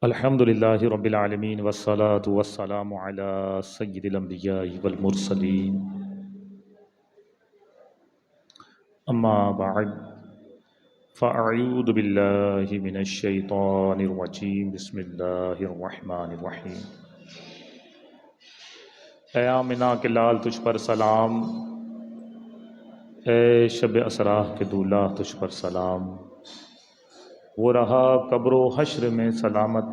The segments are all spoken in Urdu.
الحمد للہ رب العالمین والصلاة والسلام علی سید الانبیاء والمرسلین اما بعد فاعوذ باللہ من الشیطان الرجیم بسم اللہ الرحمن الرحیم۔ اے آمنہ کے لال تجھ پر سلام، اے شب اسرا کے دولہ تجھ پر سلام، وہ رہا قبر و حشر میں سلامت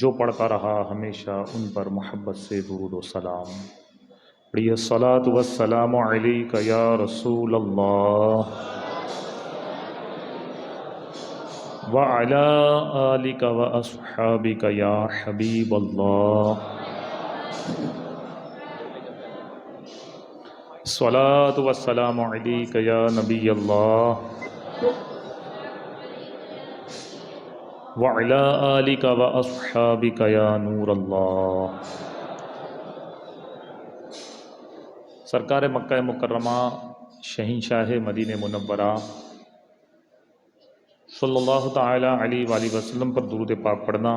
جو پڑھتا رہا ہمیشہ ان پر محبت سے درود و سلام۔ پڑھیے الصلاۃ والسلام علیک یا رسول اللہ وعلی آلک واصحابک یا حبیب اللہ۔ الصلاۃ والسلام علیک یا نبی اللہ وعلی آلک واصحابک یا نور اللہ۔ سرکار مکہ مکرمہ شہنشاہ مدینہ منورہ صلی اللہ تعالی علیہ وآلہ وسلم پر درود پاک پڑھنا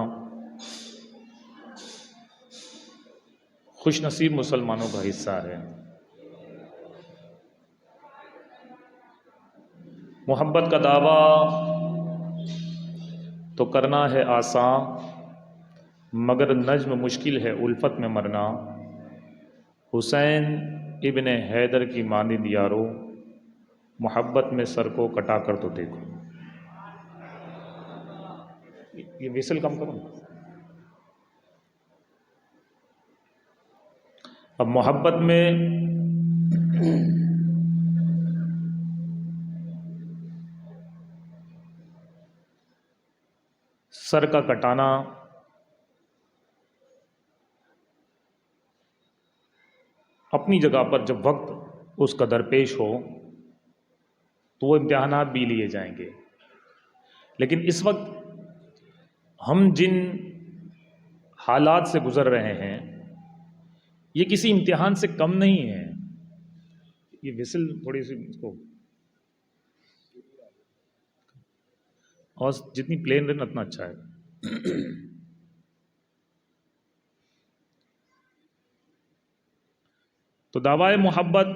خوش نصیب مسلمانوں کا حصہ ہے۔ محبت کا دعویٰ تو کرنا ہے آسان، مگر نجم مشکل ہے الفت میں مرنا۔ حسین ابن حیدر کی مانند یارو، محبت میں سر کو کٹا کر تو دیکھو۔ یہ ویسل کم کرو۔ اب محبت میں سر کا کٹانا اپنی جگہ پر جب وقت اس کا درپیش ہو تو وہ امتحانات بھی لیے جائیں گے، لیکن اس وقت ہم جن حالات سے گزر رہے ہیں یہ کسی امتحان سے کم نہیں ہے۔ یہ وسل تھوڑی سی اس کو اور جتنی پلین رہے اتنا اچھا ہے۔ تو دعوی محبت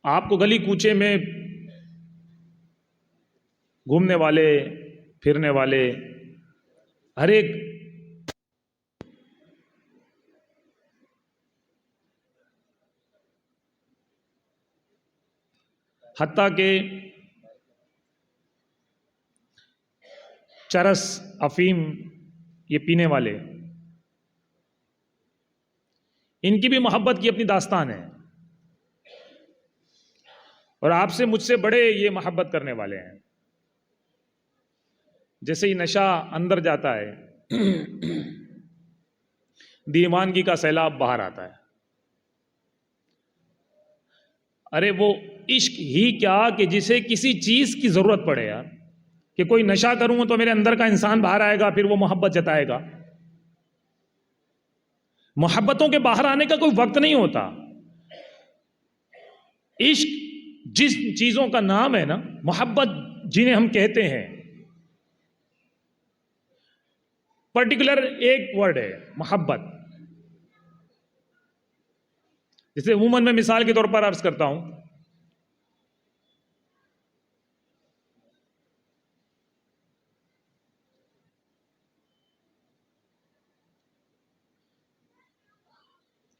آپ کو گلی کوچے میں گھومنے والے پھرنے والے ہر ایک حتیٰ کہ چرس افیم یہ پینے والے، ان کی بھی محبت کی اپنی داستان ہے، اور آپ سے مجھ سے بڑے یہ محبت کرنے والے ہیں۔ جیسے ہی نشہ اندر جاتا ہے دیوانگی کا سیلاب باہر آتا ہے۔ ارے وہ عشق ہی کیا کہ جسے کسی چیز کی ضرورت پڑے یار، کہ کوئی نشہ کروں گا تو میرے اندر کا انسان باہر آئے گا، پھر وہ محبت جتائے گا۔ محبتوں کے باہر آنے کا کوئی وقت نہیں ہوتا۔ عشق جس چیزوں کا نام ہے نا، محبت جنہیں ہم کہتے ہیں، پرٹیکولر ایک ورڈ ہے محبت۔ جیسے عموماً میں مثال کے طور پر عرض کرتا ہوں،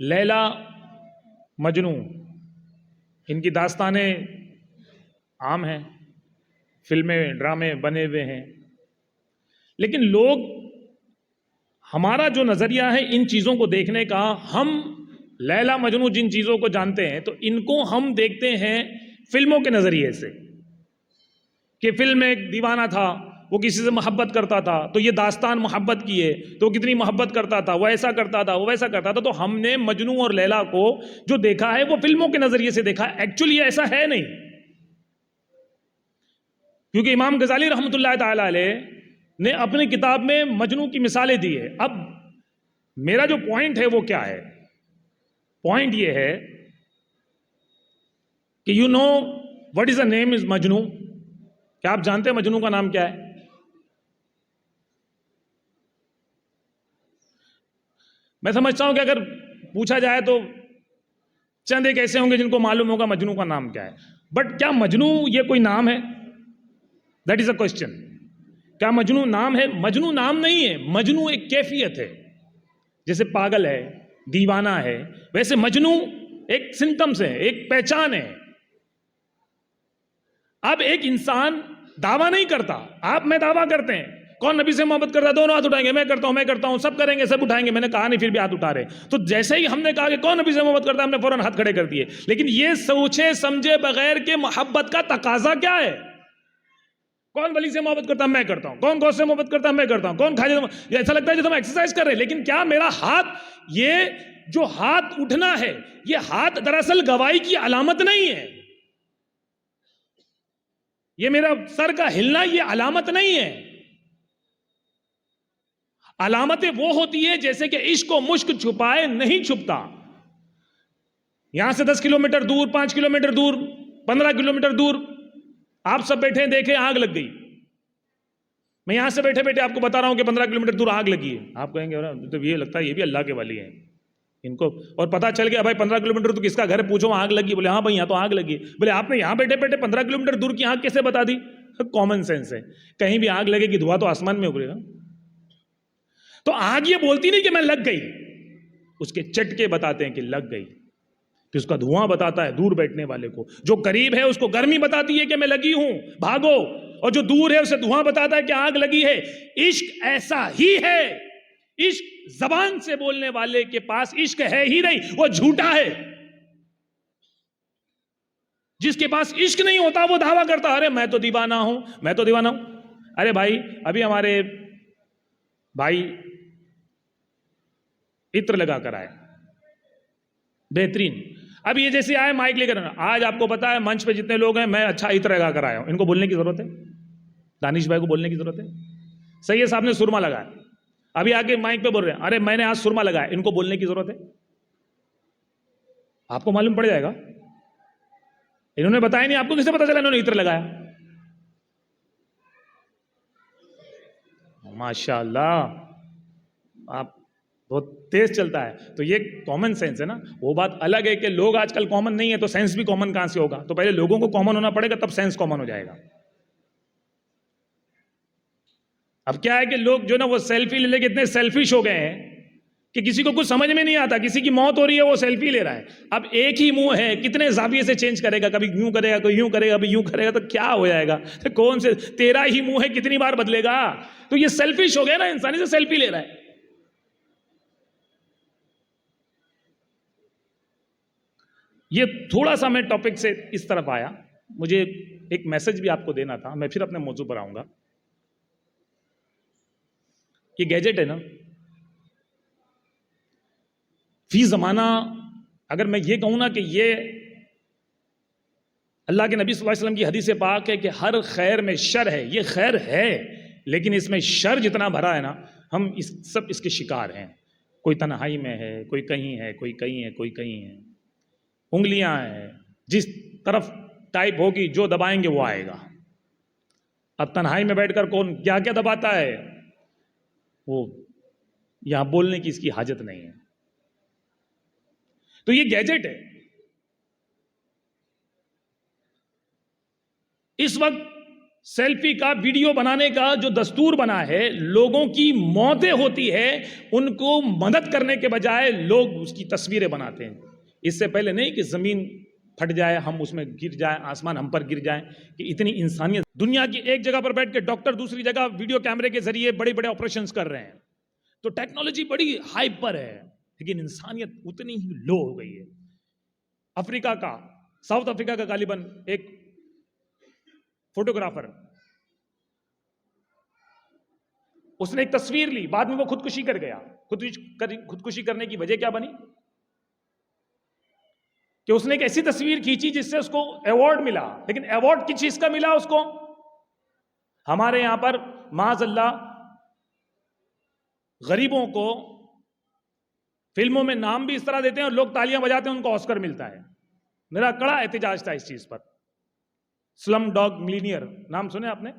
لیلا مجنو ان کی داستانیں عام ہیں، فلمیں ڈرامے بنے ہوئے ہیں، لیکن لوگ ہمارا جو نظریہ ہے ان چیزوں کو دیکھنے کا، ہم لیلا مجنو جن چیزوں کو جانتے ہیں تو ان کو ہم دیکھتے ہیں فلموں کے نظریے سے، کہ فلم میں ایک دیوانہ تھا، وہ کسی سے محبت کرتا تھا تو یہ داستان محبت کی ہے، تو وہ کتنی محبت کرتا تھا، وہ ایسا کرتا تھا، وہ ویسا کرتا تھا۔ تو ہم نے مجنو اور لیلا کو جو دیکھا ہے وہ فلموں کے نظریے سے دیکھا ہے، ایکچولی ایسا ہے نہیں، کیونکہ امام غزالی رحمۃ اللہ تعالی علیہ نے اپنی کتاب میں مجنو کی مثالیں دی ہے۔ اب میرا جو پوائنٹ ہے وہ کیا ہے؟ پوائنٹ یہ ہے کہ یو نو وٹ از دا نیم از مجنو. کیا آپ جانتے ہیں مجنو کا نام کیا ہے؟ میں سمجھتا ہوں کہ اگر پوچھا جائے تو چند ایک ایسے ہوں گے جن کو معلوم ہوگا مجنو کا نام کیا ہے. بٹ کیا مجنو یہ کوئی نام ہے؟ That is a question. کیا مجنو نام ہے؟ مجنو نام نہیں ہے. مجنو ایک کیفیت ہے. جیسے پاگل ہے، دیوانہ ہے، ویسے مجنو ایک سمٹمز ہے، ایک پہچان ہے. اب ایک انسان دعویٰ نہیں کرتا، آپ میں دعویٰ کرتے ہیں. کون نبی سے محبت کرتا ہے؟ دونوں ہاتھ اٹھائیں گے. میں کرتا ہوں، سب کریں گے، سب اٹھائیں گے. میں نے کہا نہیں، پھر بھی ہاتھ اٹھا رہے. تو جیسے ہی ہم نے کہا کہ کون نبی سے محبت کرتا ہے، ہم نے فوراً ہاتھ کھڑے کر دیے. لیکن یہ سوچے سمجھے بغیر کہ محبت کا تقاضا کیا ہے. کون ولی سے محبت کرتا ہے؟ میں کرتا ہوں. کون غوث سے محبت کرتا ہے؟ میں کرتا ہوں. کون خواجہ سے؟ ایسا لگتا ہے جیسے ہم ایکسرسائز کر رہے ہیں. لیکن کیا میرا ہاتھ، یہ جو ہاتھ اٹھنا ہے، یہ ہاتھ دراصل گواہی کی علامت نہیں ہے. یہ میرا سر کا ہلنا یہ علامت نہیں ہے. علامتیں وہ ہوتی ہے جیسے کہ عشق و مشک چھپائے نہیں چھپتا. یہاں سے 10 کلومیٹر دور، 5 کلومیٹر دور، 15 کلومیٹر دور آپ سب بیٹھے دیکھیں آگ لگ گئی. میں یہاں سے بیٹھے آپ کو بتا رہا ہوں کہ 15 کلومیٹر دور آگ لگی ہے. آپ کہیں گے تو یہ لگتا ہے یہ بھی اللہ کے ولی ہیں ان کو. اور پتا چل گیا بھائی 15 کلومیٹر تو کس کا گھر پوچھو آگ لگی. بولے ہاں بھائی یہاں تو آگ لگی. بولے آپ نے یہاں بیٹھے 15 کلومیٹر دور کی آگ کیسے بتا دی؟ کامن سینس ہے. کہیں بھی آگ لگے گی دھواں تو آسمان میں اگلے گا. تو آگ یہ بولتی نہیں کہ میں لگ گئی، اس کے چٹکے بتاتے ہیں کہ لگ گئی. کہ اس کا دھواں بتاتا ہے دور بیٹھنے والے کو. جو قریب ہے اس کو گرمی بتاتی ہے کہ میں لگی ہوں بھاگو، اور جو دور ہے اسے دھواں بتاتا ہے کہ آگ لگی ہے. عشق ایسا ہی ہے. عشق زبان سے بولنے والے کے پاس عشق ہے ہی نہیں، وہ جھوٹا ہے. جس کے پاس عشق نہیں ہوتا وہ دعویٰ کرتا ارے میں تو دیوانہ ہوں، میں تو دیوانہ ہوں. ارے بھائی ابھی ہمارے بھائی عطر لگا کر آئے، بہترین. اب یہ جیسے آئے مائک لے کر، آج آپ کو پتا ہے منچ پہ جتنے لوگ ہیں میں اچھا عطر لگا کر آیا ہوں. ان کو بولنے کی ضرورت ہے؟ دانش بھائی کو بولنے کی ضرورت ہے؟ سید صاحب نے سرما لگایا، ابھی آگے مائک پہ بول رہے ہیں ارے میں نے آج سرما لگایا. ان کو بولنے کی ضرورت ہے؟ آپ کو معلوم پڑ جائے گا. انہوں نے بتایا نہیں، آپ کو کسے پتا چلا انہوں نے عطر لگایا؟ ماشاء اللہ آپ بہت تیز چلتا ہے. تو یہ کامن سینس ہے نا. وہ بات الگ ہے کہ لوگ آج کل کامن نہیں ہے تو سینس بھی کامن کہاں سے ہوگا. تو پہلے لوگوں کو کامن ہونا پڑے گا تب سینس کامن ہو جائے گا. اب کیا ہے کہ لوگ جو نا وہ سیلفی لے کے اتنے سیلفش ہو گئے ہیں کہ کسی کو کچھ سمجھ میں نہیں آتا. کسی کی موت ہو رہی ہے وہ سیلفی لے رہا ہے. اب ایک ہی منہ ہے، کتنے زاویے سے چینج کرے گا. کبھی یوں کرے گا، کوئی یوں کرے گا، کبھی یوں کرے گا. تو کیا ہو جائے گا؟ کون سے 13 ہی منہ ہے، کتنی بار بدلے گا؟ تو یہ سیلفش ہو گیا نا، انسانی سے سیلفی لے رہا ہے. یہ تھوڑا سا میں ٹاپک سے اس طرف آیا. مجھے ایک میسج بھی آپ کو دینا تھا. میں پھر اپنے موضوع پر آؤں گا. یہ گیجٹ ہے نا، فی زمانہ اگر میں یہ کہوں نا کہ یہ اللہ کے نبی صلی اللہ علیہ وسلم کی حدیث پاک ہے کہ ہر خیر میں شر ہے. یہ خیر ہے لیکن اس میں شر جتنا بھرا ہے نا، ہم سب اس کے شکار ہیں. کوئی تنہائی میں ہے، کوئی کہیں ہے، کوئی کہیں ہے، کوئی کہیں ہے. انگلیاں ہیں، جس طرف ٹائپ ہوگی جو دبائیں گے وہ آئے گا. اب تنہائی میں بیٹھ کر کون کیا کیا دباتا ہے وہ یہاں بولنے کی اس کی حاجت نہیں ہے. تو یہ گیجٹ ہے. اس وقت سیلفی کا، ویڈیو بنانے کا جو دستور بنا ہے، لوگوں کی موتیں ہوتی ہے، ان کو مدد کرنے کے بجائے لوگ اس کی تصویریں بناتے ہیں. اس سے پہلے نہیں کہ زمین پھٹ جائے، ہم اس میں گر جائیں، آسمان ہم پر گر جائیں، کہ اتنی انسانیت. دنیا کی ایک جگہ پر بیٹھ کے ڈاکٹر دوسری جگہ ویڈیو کیمرے کے ذریعے بڑے بڑے آپریشنز کر رہے ہیں. تو ٹیکنالوجی بڑی ہائپ پر ہے لیکن انسانیت اتنی ہی لو ہو گئی ہے. افریقہ کا، ساؤتھ افریقہ کا غالباً ایک فوٹوگرافر، اس نے ایک تصویر لی، بعد میں وہ خودکشی کر گیا. خودکشی کرنے کی وجہ کیا بنی؟ کہ اس نے ایک ایسی تصویر کھینچی جس سے اس کو ایوارڈ ملا. لیکن ایوارڈ کس چیز کا ملا اس کو؟ ہمارے یہاں پر معاذ اللہ غریبوں کو فلموں میں نام بھی اس طرح دیتے ہیں اور لوگ تالیاں بجاتے ہیں، ان کو آسکر ملتا ہے. میرا کڑا احتجاج تھا اس چیز پر. سلم ڈاگ ملینئر نام سنے آپ نے؟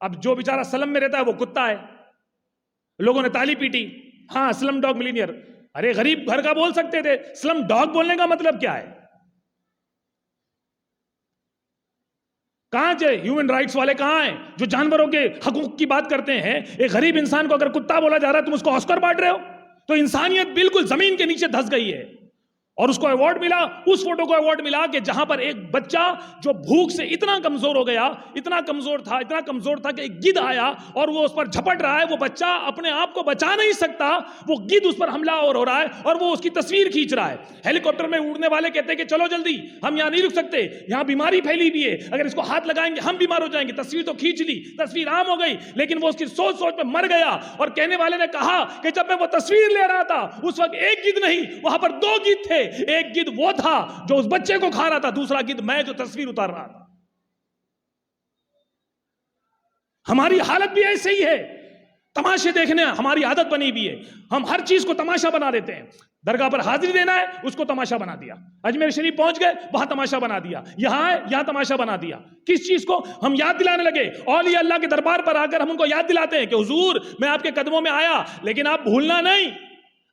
اب جو بیچارہ سلم میں رہتا ہے وہ کتا ہے, لوگوں نے تالی پیٹی, ہاں سلم ڈاگ ملینئر. ارے غریب گھر کا بول سکتے تھے, سلم ڈاگ بولنے کا مطلب کیا ہے؟ کہاں جائے ہیومن رائٹس والے, کہاں ہیں جو جانوروں کے حقوق کی بات کرتے ہیں؟ ایک غریب انسان کو اگر کتا بولا جا رہا ہے تم اس کو آسکر بانٹ رہے ہو. تو انسانیت بالکل زمین کے نیچے دھس گئی ہے. اور اس کو ایوارڈ ملا, اس فوٹو کو ایوارڈ ملا کہ جہاں پر ایک بچہ جو بھوک سے اتنا کمزور ہو گیا, اتنا کمزور تھا کہ ایک گدھ آیا اور وہ اس پر جھپٹ رہا ہے. وہ بچہ اپنے آپ کو بچا نہیں سکتا, وہ گدھ اس پر حملہ اور ہو رہا ہے اور وہ اس کی تصویر کھینچ رہا ہے. ہیلی کاپٹر میں اڑنے والے کہتے ہیں کہ چلو جلدی, ہم یہاں نہیں رک سکتے, یہاں بیماری پھیلی ہوئی ہے, اگر اس کو ہاتھ لگائیں گے ہم بیمار ہو جائیں گے. تصویر تو کھینچ لی, تصویر عام ہو گئی, لیکن وہ اس کی سوچ میں مر گیا. اور کہنے والے نے کہا کہ جب میں وہ تصویر لے رہا تھا اس وقت ایک گدھ نہیں, وہاں پر 2 گدھ تھے. ایک گدھ وہ تھا جو اس بچے کو کھا رہا تھا, دوسرا گدھ میں جو تصویر اتار رہا تھا. ہماری حالت بھی ایسے ہی ہے, تماشے دیکھنے ہماری عادت بنی ہوئی ہے. ہم ہر چیز کو تماشا بنا دیتے ہیں. درگاہ پر حاضری دینا ہے, اس کو تماشا بنا دیا. اجمیر شریف پہنچ گئے, وہاں تماشا بنا دیا. یہاں ہے, یہاں تماشا بنا دیا. کس چیز کو ہم یاد دلانے لگے؟ اولیاء اللہ کے دربار پر آ کر ہم ان کو یاد دلاتے ہیں کہ حضور میں آپ کے قدموں میں آیا, لیکن آپ بھولنا نہیں,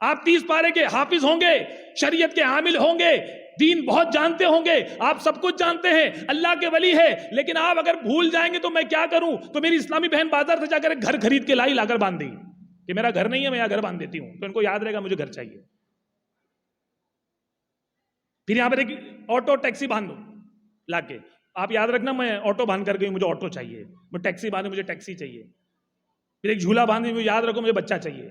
آپ 30 پارے کے حافظ ہوں گے, شریعت کے عامل ہوں گے, دین بہت جانتے ہوں گے, آپ سب کچھ جانتے ہیں, اللہ کے ولی ہے, لیکن آپ اگر بھول جائیں گے تو میں کیا کروں؟ تو میری اسلامی بہن بازار سے جا کر ایک گھر خرید کے لا کر باندھ دی کہ میرا گھر نہیں ہے, میں یہاں گھر باندھ دیتی ہوں, تو ان کو یاد رہے گا مجھے گھر چاہیے. پھر یہاں پر ایک آٹو ٹیکسی باندھو لا کے, آپ یاد رکھنا میں آٹو باندھ کر گئی, مجھے آٹو چاہیے. میں ٹیکسی باندھوں, مجھے ٹیکسی چاہیے. پھر ایک جھولا باندھی, مجھے یاد رکھو مجھے بچہ چاہیے.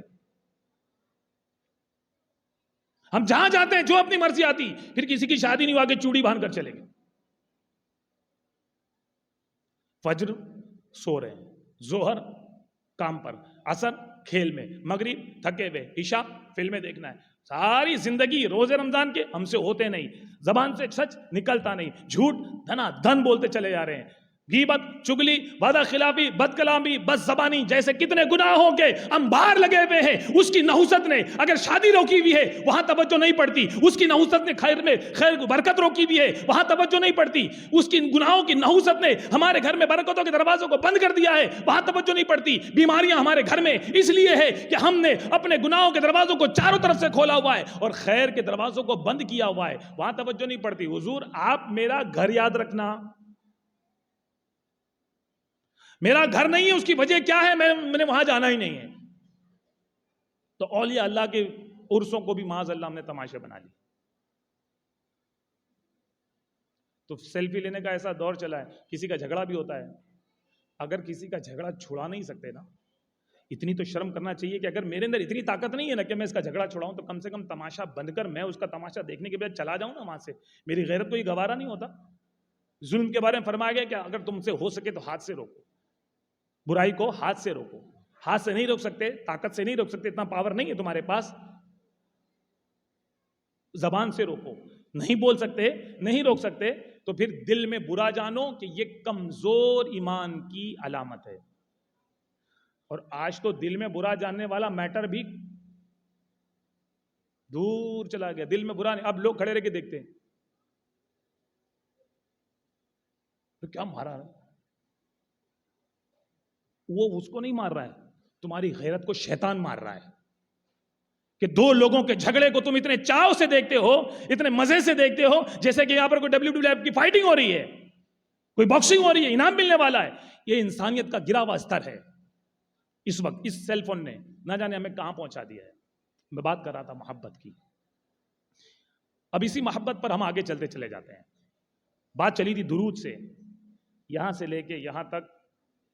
ہم جہاں جاتے ہیں جو اپنی مرضی آتی, پھر کسی کی شادی نہیں ہوا کہ چوڑی باندھ کر چلے گئے. فجر سو رہے ہیں, ظہر کام پر, عصر کھیل میں, مغرب تھکے ہوئے, عشاء فلمیں دیکھنا ہے. ساری زندگی روزے رمضان کے ہم سے ہوتے نہیں, زبان سے سچ نکلتا نہیں, جھوٹ دھنا دھن بولتے چلے جا رہے ہیں. غیبت, چگلی, وعدہ خلافی, بد کلامی, بد زبانی جیسے کتنے گناہوں کے انبار لگے ہوئے ہیں. اس کی نحوست نے اگر شادی روکی ہوئی ہے وہاں توجہ نہیں پڑتی, اس کی نحوست نے خیر برکت روکی ہوئی ہے وہاں توجہ نہیں پڑتی, اس کی گناہوں کی نحوست نے ہمارے گھر میں برکتوں کے دروازوں کو بند کر دیا ہے, وہاں توجہ نہیں پڑتی. بیماریاں ہمارے گھر میں اس لیے ہے کہ ہم نے اپنے گناہوں کے دروازوں کو چاروں طرف سے کھولا ہوا ہے اور خیر کے دروازوں کو بند کیا ہوا ہے, وہاں توجہ نہیں پڑتی. حضور آپ میرا گھر یاد رکھنا, میرا گھر نہیں ہے, اس کی وجہ کیا ہے؟ میں نے وہاں جانا ہی نہیں ہے. تو اولیاء اللہ کے عرسوں کو بھی معاذ اللہ ہم نے تماشے بنا لی. تو سیلفی لینے کا ایسا دور چلا ہے, کسی کا جھگڑا بھی ہوتا ہے, اگر کسی کا جھگڑا چھڑا نہیں سکتے نا, اتنی تو شرم کرنا چاہیے کہ اگر میرے اندر اتنی طاقت نہیں ہے نا کہ میں اس کا جھگڑا چھڑاؤں, تو کم سے کم تماشا بند کر میں اس کا تماشا دیکھنے کے بعد چلا جاؤں نا وہاں سے. میری غیرت کو یہ گوارا نہیں ہوتا. ظلم کے بارے میں فرمایا گیا کہ اگر تم سے ہو سکے تو ہاتھ سے روکو, برائی کو ہاتھ سے روکو. ہاتھ سے نہیں روک سکتے, طاقت سے نہیں روک سکتے, اتنا پاور نہیں ہے تمہارے پاس, زبان سے روکو. نہیں بول سکتے, نہیں روک سکتے, تو پھر دل میں برا جانو کہ یہ کمزور ایمان کی علامت ہے. اور آج تو دل میں برا جاننے والا میٹر بھی دور چلا گیا. دل میں برا نہیں, اب لوگ کھڑے رہ کے دیکھتے ہیں تو کیا مارا ہے, وہ اس کو نہیں مار رہا ہے, تمہاری غیرت کو شیطان مار رہا ہے. کہ 2 لوگوں کے جھگڑے کو تم اتنے چاو سے دیکھتے ہو, اتنے مزے سے دیکھتے ہو, جیسے کہ یہاں پر کوئی WWF کی فائٹنگ ہو رہی ہے, کوئی باکسنگ ہو رہی ہے, انعام ملنے والا ہے. یہ انسانیت کا گرا ہوا استر ہے. اس وقت اس سیل فون نے نہ جانے ہمیں کہاں پہنچا دیا ہے. میں بات کر رہا تھا محبت کی. اب اسی محبت پر ہم آگے چلتے چلے جاتے ہیں. بات چلی تھی درود سے, یہاں سے لے کے یہاں تک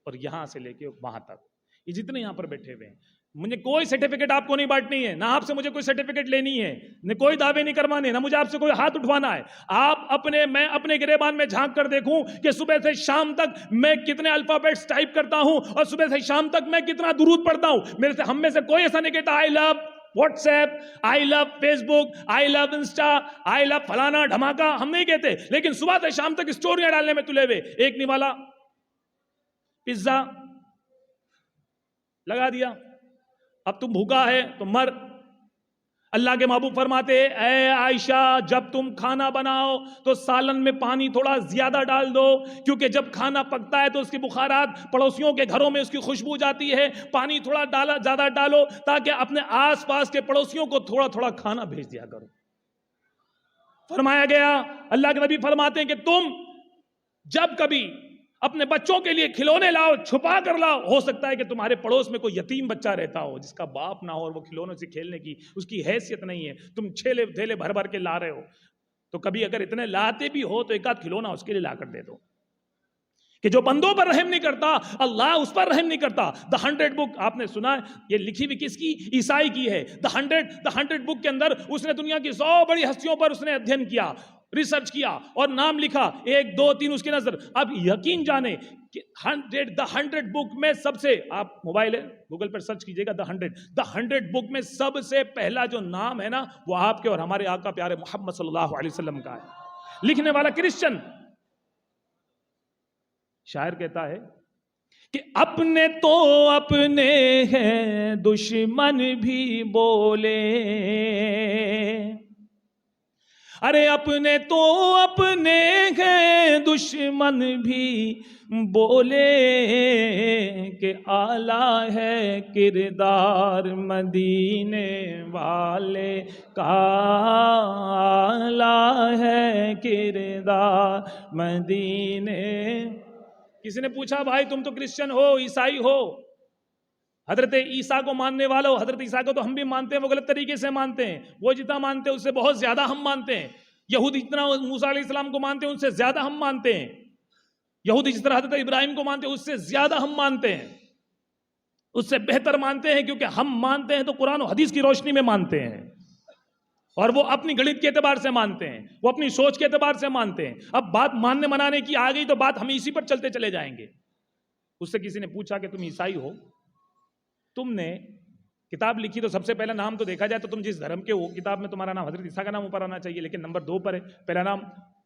اور یہاں سے لے کے وہاں تک, یہ جتنے یہاں پر بیٹھے ہوئے ہیں, مجھے کوئی سرٹیفکیٹ آپ کو نہیں بانٹنی ہے, نہ آپ سے مجھے کوئی سرٹیفکیٹ لینی ہے, نہ کوئی دعوے نہیں کروانے, نہ مجھے آپ سے کوئی ہاتھ اٹھوانا ہے. میں اپنے گریبان میں جھانک کر دیکھوں کہ صبح سے شام تک میں کتنے الفابیٹس ٹائپ کرتا ہوں اور صبح سے شام تک میں کتنا درود پڑھتا ہوں. ہم میں سے کوئی ایسا نہیں کہتا آئی لو واٹس ایپ, آئی لو فیس بک, آئی لو انسٹا, آئی لو فلانا دھماکہ, ہم نہیں کہتے. لیکن صبح سے شام تک اسٹوریاں ڈالنے میں تلے ہوئے. ایک نوالا پیزا لگا دیا, اب تم بھوکا ہے تو مر, اللہ کے محبوب فرماتے اے عائشہ جب تم کھانا بناؤ تو سالن میں پانی تھوڑا زیادہ ڈال دو، کیونکہ جب کھانا پکتا ہے تو اس کی بخارات پڑوسیوں کے گھروں میں اس کی خوشبو جاتی ہے، پانی تھوڑا زیادہ ڈالو تاکہ اپنے آس پاس کے پڑوسیوں کو تھوڑا تھوڑا کھانا بھیج دیا کرو۔ فرمایا گیا، اللہ کے نبی فرماتے ہیں کہ تم جب کبھی اپنے بچوں کے لیے کھلونے لاؤ، چھپا کر لاؤ، ہو سکتا ہے کہ تمہارے پڑوس میں کوئی یتیم بچہ رہتا ہو جس کا باپ نہ ہو اور وہ کھلونوں سے کھیلنے کی اس کی حیثیت نہیں ہے، تم چھیلے تھیلے بھر بھر کے لا رہے ہو، تو کبھی اگر اتنے لاتے بھی ہو تو ایک آدھ کھلونا اس کے لیے لا کر دے دو، کہ جو بندوں پر رحم نہیں کرتا اللہ اس پر رحم نہیں کرتا۔ دا 100 بک آپ نے سنا ہے، یہ لکھی ہوئی کس کی؟ عیسائی کی ہے۔ دا 100 بک کے اندر اس نے دنیا کی 100 بڑی ہستیوں پر اس نے ادھین کیا، ریسرچ کیا اور نام لکھا، 1 2 3 اس کی نظر۔ اب یقین جانے کہ دا 100 بک میں سب سے، آپ موبائل ہے گوگل پر سرچ کیجئے گا دا 100 بک میں سب سے پہلا جو نام ہے نا وہ آپ کے اور ہمارے آقا پیارے محمد صلی اللہ علیہ وسلم کا ہے۔ لکھنے والا کرسچن، شاعر کہتا ہے کہ اپنے تو اپنے ہیں دشمن بھی بولے، ارے اپنے تو اپنے ہیں دشمن بھی بولے، کہ اعلیٰ ہے کردار مدینے والے کا، اعلیٰ ہے کردار مدینے۔ کسی نے پوچھا بھائی تم تو کرسچن ہو، عیسائی ہو، حضرت عیسیٰ کو ماننے والوں، حضرت عیسیٰ کو تو ہم بھی مانتے ہیں، وہ غلط طریقے سے مانتے ہیں، وہ جتنا مانتے ہیں اس سے بہت زیادہ ہم مانتے ہیں۔ یہودی جتنا موسیٰ علیہ السلام کو مانتے ہیں ان سے زیادہ ہم مانتے ہیں، یہودی جس طرح حضرت ابراہیم کو مانتے ہیں اس سے زیادہ ہم مانتے ہیں، اس سے بہتر مانتے ہیں، کیونکہ ہم مانتے ہیں تو قرآن و حدیث کی روشنی میں مانتے ہیں، اور وہ اپنی گڑت کے اعتبار سے مانتے ہیں، وہ اپنی سوچ کے اعتبار سے مانتے ہیں۔ اب بات ماننے منانے کی آ گئی تو بات ہم اسی پر چلتے چلے جائیں گے۔ اس سے کسی نے پوچھا کہ تم عیسائی ہو، تم نے کتاب لکھی تو سب سے پہلا نام تو دیکھا جائے تو تم جس دھرم کے ہو کتاب میں تمہارا نام حضرت عیسیٰ کا نام اوپر آنا چاہیے، لیکن نمبر 2 پر ہے، پہلا نام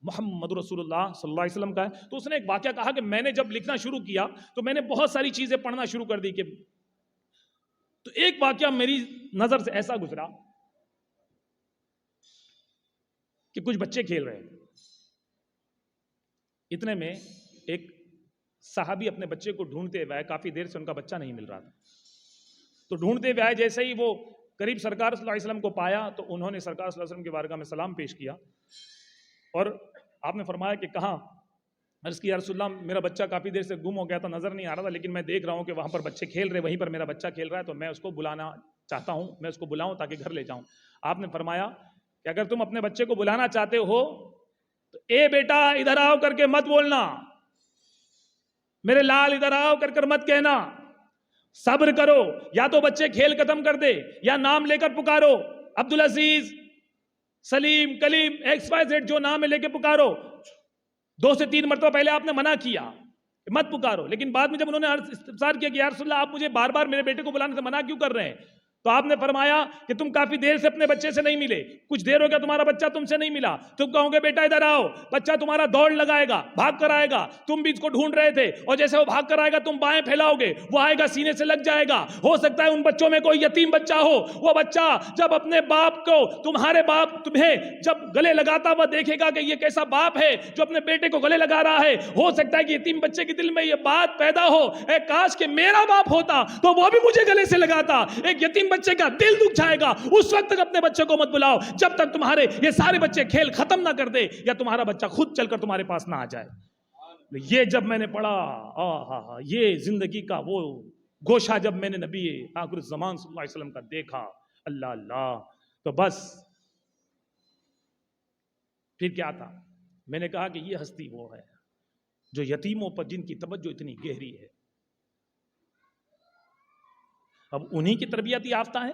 محمد رسول اللہ صلی اللہ علیہ وسلم کا ہے۔ تو اس نے ایک واقعہ کہا کہ میں نے جب لکھنا شروع کیا تو میں نے بہت ساری چیزیں پڑھنا شروع کر دی، کہ تو ایک واقعہ میری نظر سے ایسا گزرا کہ کچھ بچے کھیل رہے ہیں، اتنے میں ایک صحابی اپنے بچے کو ڈھونڈتے ہوئے، کافی دیر سے ان کا بچہ نہیں مل رہا تھا، تو ڈھونڈتے ہوئے آئے، جیسے ہی وہ قریب سرکار صلی اللہ علیہ وسلم کو پایا تو انہوں نے سرکار صلی اللہ علیہ وسلم کی بارگاہ میں سلام پیش کیا، اور آپ نے فرمایا کہ کہاں؟ عرض کی یا رسول اللہ میرا بچہ کافی دیر سے گم ہو گیا تھا، نظر نہیں آ رہا تھا، لیکن میں دیکھ رہا ہوں کہ وہاں پر بچے کھیل رہے، وہیں پر میرا بچہ کھیل رہا ہے، تو میں اس کو بلانا چاہتا ہوں، میں اس کو بلاؤں تاکہ گھر لے جاؤں۔ آپ نے فرمایا کہ اگر تم اپنے بچے کو بلانا چاہتے ہو تو اے بیٹا ادھر آؤ کر کے مت بولنا، میرے لال ادھر آؤ کر کر مت کہنا، صبر کرو، یا تو بچے کھیل ختم کر دے یا نام لے کر پکارو، عبدالعزیز، سلیم، کلیم، ایکس وائی زیڈ جو نام ہے لے کے پکارو۔ 2 سے 3 مرتبہ پہلے آپ نے منع کیا کہ مت پکارو، لیکن بعد میں جب انہوں نے استفسار کیا کہ یا رسول اللہ آپ مجھے بار بار میرے بیٹے کو بلانے سے منع کیوں کر رہے ہیں، تو آپ نے فرمایا کہ تم کافی دیر سے اپنے بچے سے نہیں ملے، کچھ دیر ہو گیا تمہارا بچہ تم سے نہیں ملا، تم کہو گے بیٹا ادھر آؤ، بچہ تمہارا دوڑ لگائے گا، بھاگ کر آئے گا، تم بھی اس کو ڈھونڈ رہے تھے، اور جیسے وہ بھاگ کر آئے گا تم بائیں پھیلاؤ گے، وہ آئے گا سینے سے لگ جائے گا۔ ہو سکتا ہے ان بچوں میں کوئی یتیم بچہ ہو، وہ بچہ جب اپنے باپ کو، تمہارے باپ تمہیں جب گلے لگاتا وہ دیکھے گا کہ یہ کیسا باپ ہے جو اپنے بیٹے کو گلے لگا رہا ہے، ہو سکتا ہے کہ یتیم بچے کے دل میں یہ بات پیدا ہو، اے کاش کہ میرا باپ ہوتا تو وہ بھی مجھے گلے سے لگاتا۔ ایک یتیم بچے کا دل دکھ جائے گا، اس وقت تک اپنے بچے کو مت بلاؤ جب تک تمہارے یہ سارے بچے کھیل ختم نہ کر دے یا تمہارا بچہ خود چل کر تمہارے پاس نہ آ جائے۔ یہ جب میں نے پڑھا، یہ زندگی کا وہ گوشہ جب میں نے نبی آخر الزمان صلی اللہ علیہ وسلم کا دیکھا، اللہ اللہ، تو بس پھر کیا تھا، میں نے کہا کہ یہ ہستی وہ ہے جو یتیموں پر جن کی توجہ اتنی گہری ہے، اب انہی کی تربیت یافتہ ہے۔